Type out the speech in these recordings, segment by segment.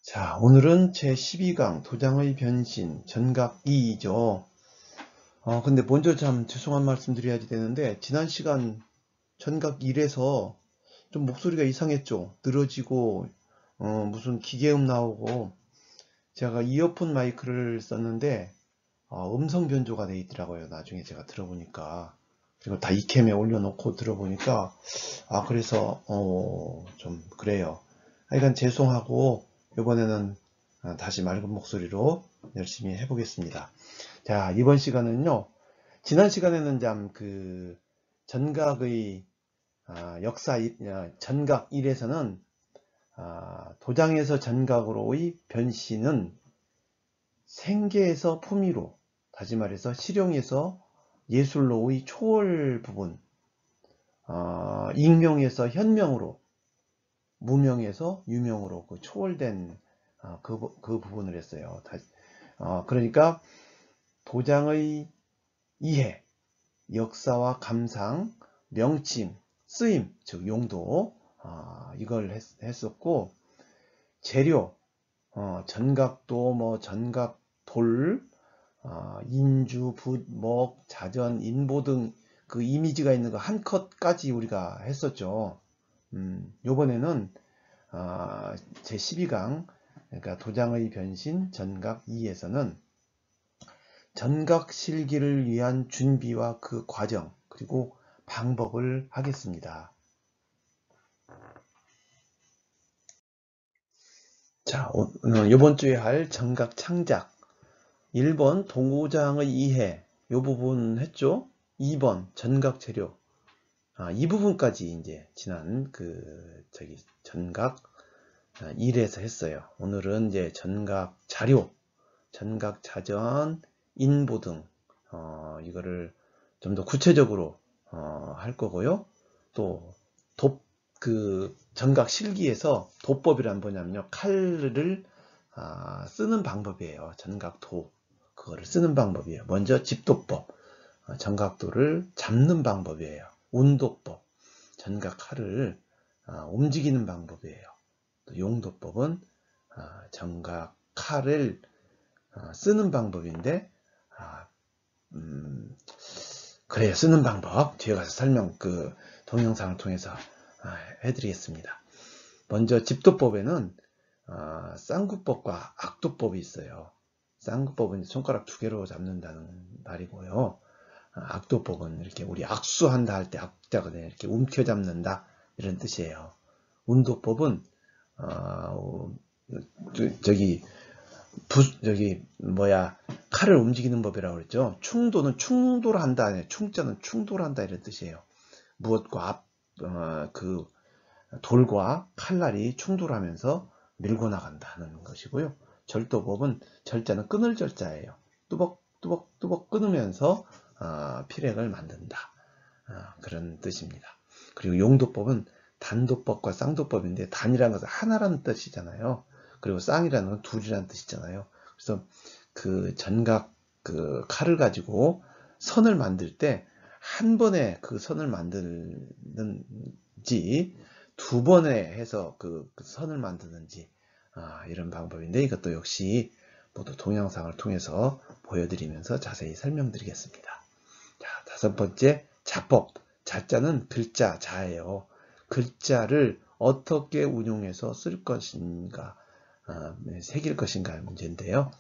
자, 오늘은 제12강 도장의 변신 전각 2죠. 근데 먼저 참 죄송한 말씀 드려야지 되는데, 지난 시간 전각 1에서 좀 목소리가 이상했죠. 늘어지고, 무슨 기계음 나오고, 제가 이어폰 마이크를 썼는데, 음성 변조가 돼 있더라고요. 나중에 제가 들어보니까. 그리고 다 이캠에 올려놓고 들어보니까, 그래서, 좀 그래요. 하여간 죄송하고, 이번에는 다시 맑은 목소리로 열심히 해보겠습니다. 자, 이번 시간은요, 지난 시간에는 전각의 역사, 전각 1에서는 도장에서 전각으로의 변신은 생계에서 품위로, 다시 말해서 실용에서 예술로의 초월 부분, 익명에서 현명으로, 무명에서 유명으로 그 초월된 그 부분을 했어요. 그러니까 도장의 이해, 역사와 감상, 명칭, 쓰임, 즉 용도, 이걸 했었고, 재료, 전각도, 전각돌, 인주, 붓, 먹, 자전, 인보 등 그 이미지가 있는 거 한 컷까지 우리가 했었죠. 요번에는 제12강, 그러니까 도장의 변신 전각 2에서는 전각 실기를 위한 준비와 그 과정, 그리고 방법을 하겠습니다. 자, 이번 주에 할 전각 창작 1번 도장의 이해, 이 부분 했죠? 2번 전각 재료, 이 부분까지 이제 지난 전각 1에서 했어요. 오늘은 이제 전각 자료, 전각 자전, 인보 등 이거를 좀 더 구체적으로 할 거고요. 또 전각 실기에서 도법이란 뭐냐면요, 칼을 쓰는 방법이에요. 전각도, 그거를 쓰는 방법이에요. 먼저 집도법, 전각도를 잡는 방법이에요. 운도법, 전각 칼을 움직이는 방법이에요. 또 용도법은 전각 칼을 쓰는 방법인데, 그래요. 쓰는 방법 뒤에 가서 설명 동영상을 통해서 해드리겠습니다. 먼저 집도법에는 쌍구법과 악도법이 있어요. 쌍구법은 손가락 2개로 잡는다는 말이고요. 악도법은 이렇게 우리 악수한다 할 때 악자거든요. 이렇게 움켜잡는다, 이런 뜻이에요. 운도법은 칼을 움직이는 법이라고 그랬죠. 충도는 충돌한다, 충자는 충돌한다, 이런 뜻이에요. 무엇과 돌과 칼날이 충돌하면서 밀고 나간다는 것이고요. 절도법은 절자는 끊을 절자예요. 뚜벅뚜벅뚜벅 끊으면서 필액을 만든다, 그런 뜻입니다. 그리고 용도법은 단도법과 쌍도법인데, 단이라는 것은 하나라는 뜻이잖아요. 그리고 쌍이라는 건 둘이라는 뜻이잖아요. 그래서 전각 칼을 가지고 선을 만들 때 한 번에 그 선을 만드는지, 2번에 해서 그 선을 만드는지, 이런 방법인데, 이것도 역시 모두 동영상을 통해서 보여드리면서 자세히 설명드리겠습니다. 자, 5번째, 자법. 자자는 글자, 자예요. 글자를 어떻게 운용해서 쓸 것인가, 새길 것인가 문제인데요.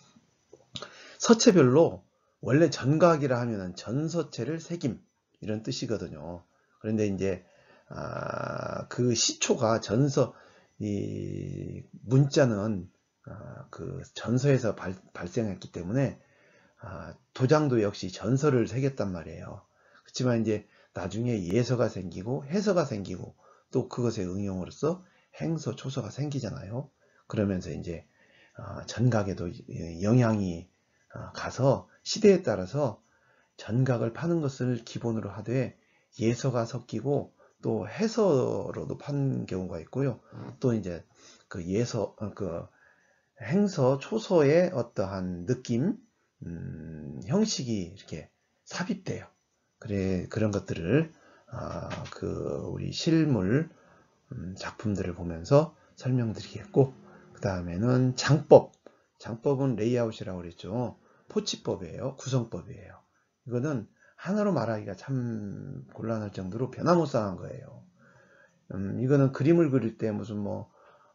서체별로 원래 전각이라 하면은 전서체를 새김, 이런 뜻이거든요. 그런데 이제 그 시초가 이 문자는 그 전서에서 발생했기 때문에 도장도 역시 전서를 새겼단 말이에요. 그렇지만 이제 나중에 예서가 생기고 해서가 생기고, 또 그것의 응용으로서 행서, 초서가 생기잖아요. 그러면서 이제 전각에도 영향이 가서 시대에 따라서 전각을 파는 것을 기본으로 하되 예서가 섞이고 또 해서로도 파는 경우가 있고요. 또 이제 행서, 초서의 어떠한 느낌, 형식이 이렇게 삽입돼요. 그런 것들을 우리 실물 작품들을 보면서 설명드리겠고, 그 다음에는 장법. 장법은 레이아웃이라고 그랬죠. 포치법이에요. 구성법이에요. 이거는 하나로 말하기가 참 곤란할 정도로 변화무쌍한 거예요. 이거는 그림을 그릴 때 무슨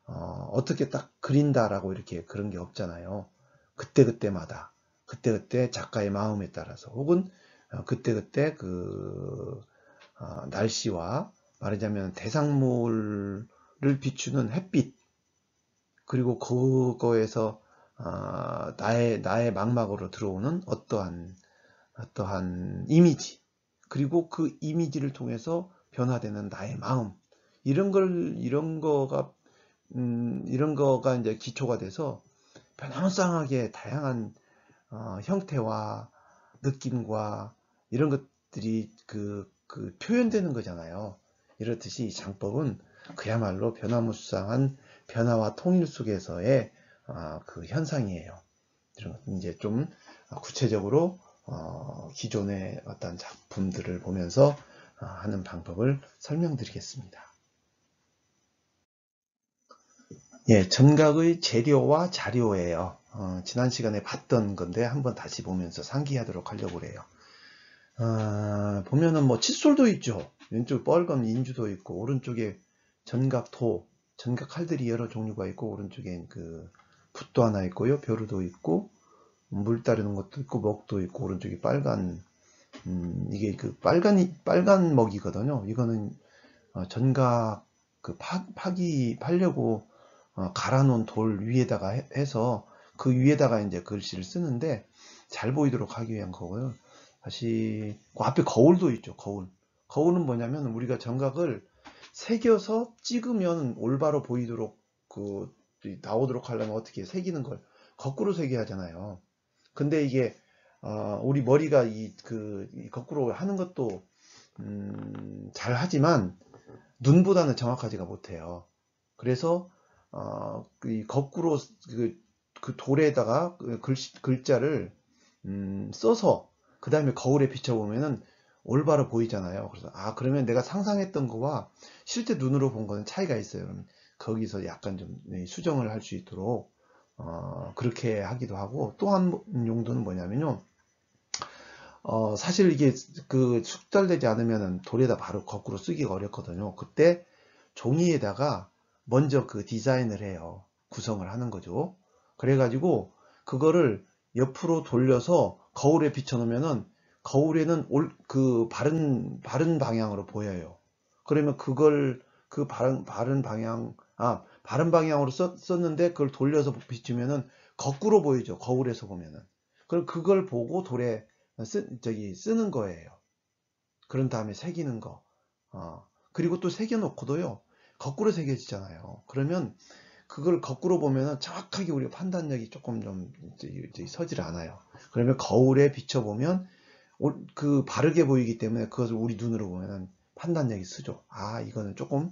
어떻게 딱 그린다라고 이렇게 그런 게 없잖아요. 그때그때마다, 그때그때 작가의 마음에 따라서, 혹은 그때그때 날씨와 말하자면 대상물을 비추는 햇빛, 그리고 그거에서 나의 망막으로 들어오는 어떠한 이미지, 그리고 그 이미지를 통해서 변화되는 나의 마음, 이런 거가 이제 기초가 돼서 변화무쌍하게 다양한 형태와 느낌과 이런 것들이 표현되는 거잖아요. 이렇듯이 장법은 그야말로 변화무쌍한 변화와 통일 속에서의 그 현상이에요. 이런 것 이제 좀 구체적으로 기존의 어떤 작품들을 보면서 하는 방법을 설명드리겠습니다. 예, 전각의 재료와 자료예요. 지난 시간에 봤던 건데 한번 다시 보면서 상기하도록 하려고 그래요. 보면은 칫솔도 있죠. 왼쪽 빨간 인주도 있고, 오른쪽에 전각 칼들이 여러 종류가 있고, 오른쪽엔 붓도 하나 있고요. 벼루도 있고, 물 따르는 것도 있고, 먹도 있고, 오른쪽에 빨간, 이게 빨간 먹이거든요. 이거는 전각 파려고 갈아놓은 돌 위에다가 해서 그 위에다가 이제 글씨를 쓰는데 잘 보이도록 하기 위한 거고요. 다시 그 앞에 거울도 있죠. 거울은 뭐냐면 우리가 정각을 새겨서 찍으면 올바로 보이도록 나오도록 하려면 어떻게 새기는 걸 거꾸로 새겨야 하잖아요. 근데 이게 우리 머리가 이 거꾸로 하는 것도 잘 하지만 눈보다는 정확하지가 못해요. 그래서 거꾸로 그 돌에다가 글자를 써서 그 다음에 거울에 비춰보면은 올바로 보이잖아요. 그래서 그러면 내가 상상했던 거와 실제 눈으로 본 거는 차이가 있어요. 그럼 거기서 약간 좀 수정을 할 수 있도록 그렇게 하기도 하고, 또 한 용도는 뭐냐면요. 사실 이게 숙달되지 않으면 돌에다 바로 거꾸로 쓰기가 어렵거든요. 그때 종이에다가 먼저 디자인을 해요. 구성을 하는 거죠. 그래가지고 그거를 옆으로 돌려서 거울에 비춰놓으면은 거울에는 바른 방향으로 보여요. 그러면 그걸 바른 방향으로 썼는데 그걸 돌려서 비추면은 거꾸로 보이죠. 거울에서 보면은. 그럼 그걸 보고 돌에 쓰는 거예요. 그런 다음에 새기는 거. 그리고 또 새겨놓고도요, 거꾸로 새겨지잖아요. 그러면 그걸 거꾸로 보면은 정확하게 우리가 판단력이 조금 좀 서질 않아요. 그러면 거울에 비춰보면 바르게 보이기 때문에 그것을 우리 눈으로 보면은 판단력이 쓰죠. 이거는 조금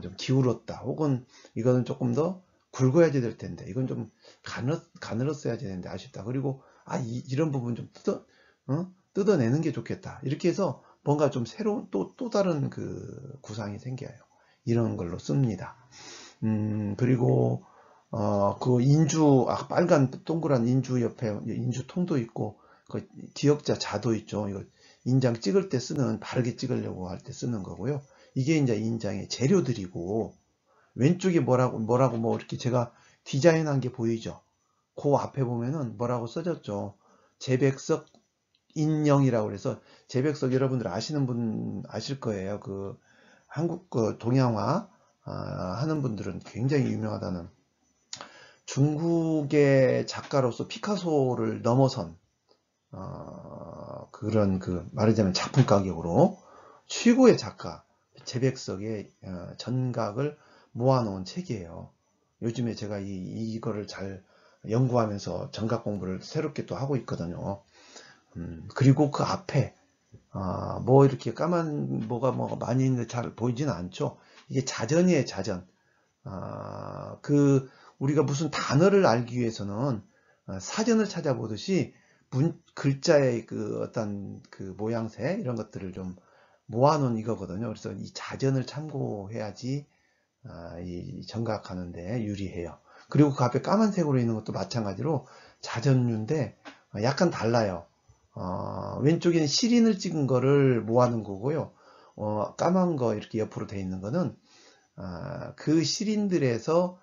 좀 기울었다. 혹은 이거는 조금 더 굵어야지 될 텐데, 이건 좀 가늘었어야 되는데 아쉽다. 그리고 이런 부분 좀 뜯어내는 게 좋겠다. 이렇게 해서 뭔가 좀 새로운 또 다른 구상이 생겨요. 이런 걸로 씁니다. 그리고 빨간 동그란 인주 옆에 인주통도 있고, 기역자 자도 있죠. 이거 인장 찍을 때 바르게 찍으려고 할 때 쓰는 거고요. 이게 이제 인장의 재료들이고, 왼쪽에 뭐라고 이렇게 제가 디자인한 게 보이죠. 그 앞에 보면은 뭐라고 써졌죠. 재백석 인영이라고 그래서, 재백석 여러분들 아시는 분 아실 거예요. 한국 동양화 하는 분들은 굉장히 유명하다는, 중국의 작가로서 피카소를 넘어선 그런 말하자면 작품 가격으로 최고의 작가 재백석의 전각을 모아놓은 책이에요. 요즘에 제가 이거를 잘 연구하면서 전각 공부를 새롭게 또 하고 있거든요. 그리고 그 앞에 이렇게 까만 뭐가 많이 있는데 잘 보이지는 않죠. 이게 자전이에요, 자전. 우리가 무슨 단어를 알기 위해서는 사전을 찾아보듯이 글자의 어떤 모양새 이런 것들을 좀 모아놓은 이거거든요. 그래서 이 자전을 참고해야지 이 전각하는데 유리해요. 그리고 그 앞에 까만색으로 있는 것도 마찬가지로 자전류인데 약간 달라요. 왼쪽에는 시린을 찍은 거를 모아놓은 거고요. 까만 거 이렇게 옆으로 돼 있는 거는 그 시린들에서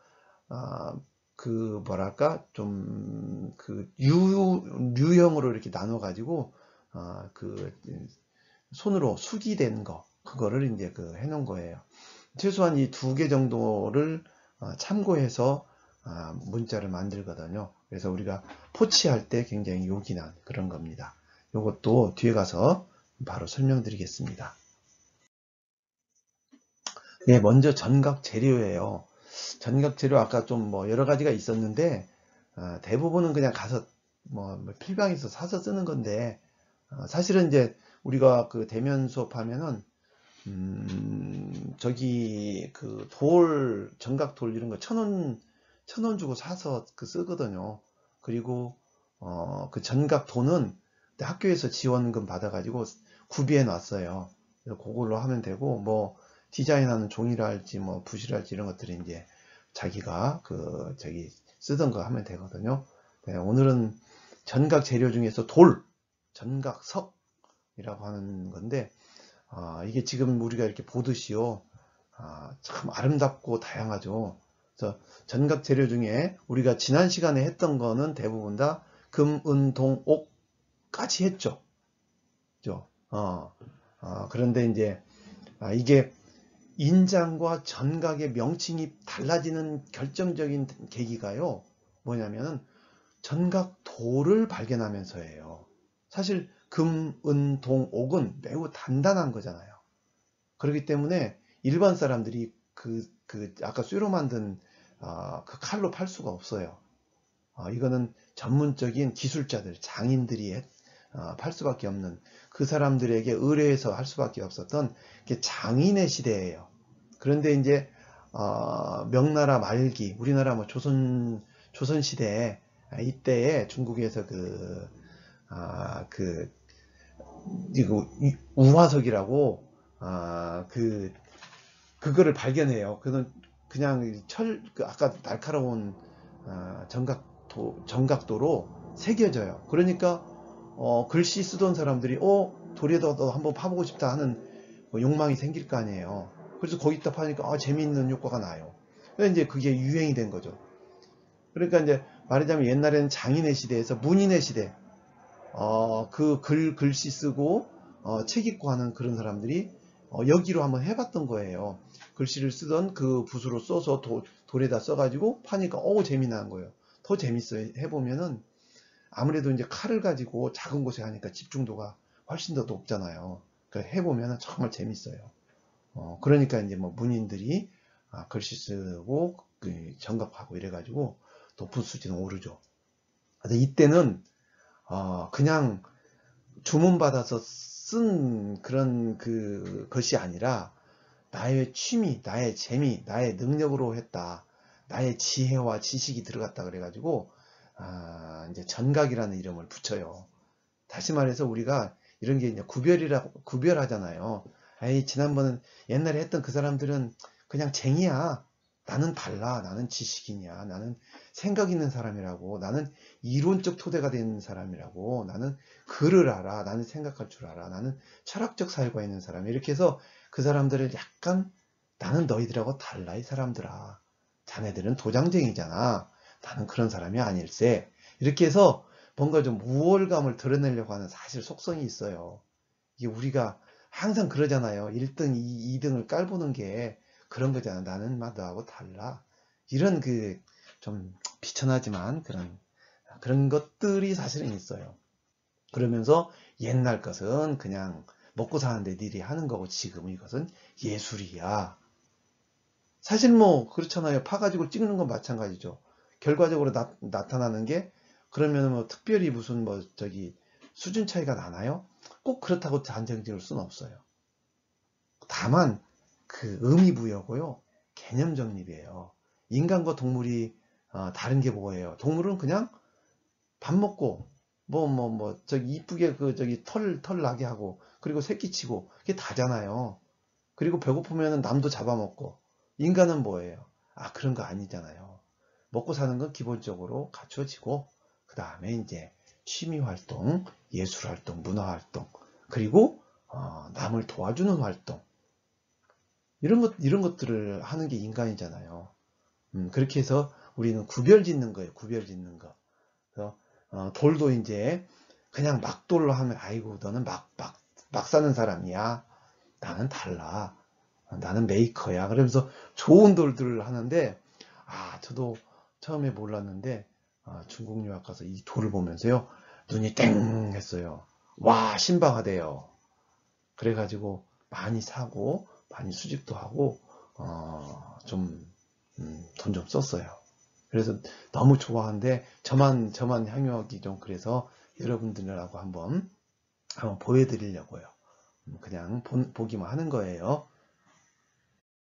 그 뭐랄까 좀 그 유형으로 이렇게 나눠 가지고 그 손으로 수기된 거 그거를 이제 그 해놓은 거예요. 최소한 이 두 개 정도를 참고해서 문자를 만들거든요. 그래서 우리가 포치할 때 굉장히 요긴한 그런 겁니다. 이것도 뒤에 가서 바로 설명드리겠습니다. 네, 먼저 전각 재료예요. 전각 재료 아까 좀 뭐 여러 가지가 있었는데 대부분은 그냥 가서 뭐 필방에서 사서 쓰는 건데 사실은 이제 우리가 그 대면 수업하면은 저기 그 전각 돌 이런 거 1,000원 주고 사서 그 쓰거든요. 그리고 그 전각 돈은 학교에서 지원금 받아가지고 구비해 놨어요. 그래서 그걸로 하면 되고 뭐 디자인하는 종이랄지 뭐 붓이랄지 이런 것들이 이제 자기가 그 저기 쓰던 거 하면 되거든요. 네, 오늘은 전각 재료 중에서 전각석이라고 하는 건데 이게 지금 우리가 이렇게 보듯이요. 참 아름답고 다양하죠. 그래서 전각 재료 중에 우리가 지난 시간에 했던 거는 대부분 다 금, 은, 동, 옥까지 했죠. 그죠? 그런데 이제 이게 인장과 전각의 명칭이 달라지는 결정적인 계기가요. 뭐냐면은 전각도를 발견하면서예요. 사실 금, 은, 동, 옥은 매우 단단한 거잖아요. 그렇기 때문에 일반 사람들이 아까 쇠로 만든 그 칼로 팔 수가 없어요. 이거는 전문적인 기술자들, 장인들이 팔 수밖에 없는 그 사람들에게 의뢰해서 할 수밖에 없었던 게 장인의 시대예요. 그런데 이제 명나라 말기, 우리나라 뭐 조선 시대에 이때에 중국에서 이거 우화석이라고 그거를 발견해요. 그냥 아까 날카로운 정각도로 새겨져요. 그러니까 글씨 쓰던 사람들이 돌에다 한번 파보고 싶다 하는 욕망이 생길 거 아니에요. 그래서 거기다 파니까 재미있는 효과가 나요. 그래서 이제 그게 유행이 된 거죠. 그러니까 이제 말하자면 옛날에는 장인의 시대에서 문인의 시대, 그 글씨 쓰고 책 읽고 하는 그런 사람들이 여기로 한번 해봤던 거예요. 글씨를 쓰던 그 붓으로 써서 돌에다 써가지고 파니까 재미난 거예요. 더 재밌어요. 해보면은 아무래도 이제 칼을 가지고 작은 곳에 하니까 집중도가 훨씬 더 높잖아요. 그러니까 해보면은 정말 재밌어요. 그러니까 이제 뭐 문인들이 글씨 쓰고 정각하고 이래가지고 높은 수준은 오르죠. 근데 이때는 그냥 주문받아서 쓴 그런 것이 아니라 나의 취미, 나의 재미, 나의 능력으로 했다. 나의 지혜와 지식이 들어갔다 그래가지고 이제 전각이라는 이름을 붙여요. 다시 말해서 우리가 이런 게 이제 구별하잖아요. 지난번은 옛날에 했던 그 사람들은 그냥 쟁이야. 나는 달라. 나는 지식이냐. 나는 생각 있는 사람이라고. 나는 이론적 토대가 된 사람이라고. 나는 글을 알아. 나는 생각할 줄 알아. 나는 철학적 사유가 있는 사람. 이렇게 해서 그 사람들을 약간 나는 너희들하고 달라 이 사람들아. 자네들은 도장쟁이잖아. 나는 그런 사람이 아닐세. 이렇게 해서 뭔가 좀 우월감을 드러내려고 하는 사실 속성이 있어요. 이게 우리가 항상 그러잖아요. 1등, 2등을 깔보는 게 그런 거잖아. 나는 너하고 달라. 이런 좀 비천하지만 그런 것들이 사실은 있어요. 그러면서 옛날 것은 그냥 먹고 사는데 니들이 하는 거고 지금 이것은 예술이야. 사실 뭐 그렇잖아요. 파가지고 찍는 건 마찬가지죠. 결과적으로 나타나는 게 그러면 뭐 특별히 무슨 뭐 수준 차이가 나나요? 꼭 그렇다고 단정 지을 수는 없어요. 다만 의미 부여고요. 개념 정립이에요. 인간과 동물이 다른 게 뭐예요? 동물은 그냥 밥 먹고 이쁘게 털 나게 하고 그리고 새끼 치고 그게 다잖아요. 그리고 배고프면 남도 잡아먹고 인간은 뭐예요? 그런 거 아니잖아요. 먹고 사는 건 기본적으로 갖춰지고, 그 다음에 이제 취미 활동, 예술 활동, 문화 활동, 그리고 남을 도와주는 활동, 이런 것들을 하는 게 인간이잖아요. 그렇게 해서 우리는 구별 짓는 거예요. 구별 짓는 거. 그래서 돌도 이제 그냥 막돌로 하면, 아이고 너는 막 사는 사람이야. 나는 달라. 나는 메이커야. 그러면서 좋은 돌들을 하는데, 저도 처음에 몰랐는데, 중국 유학 가서 이 돌을 보면서요, 눈이 땡 했어요. 와, 신박하대요. 그래가지고 많이 사고 많이 수집도 하고 좀 돈 좀 썼어요. 그래서 너무 좋아하는데 저만 향유하기 좀 그래서 여러분들하고 한번 보여드리려고요. 그냥 보기만 하는 거예요.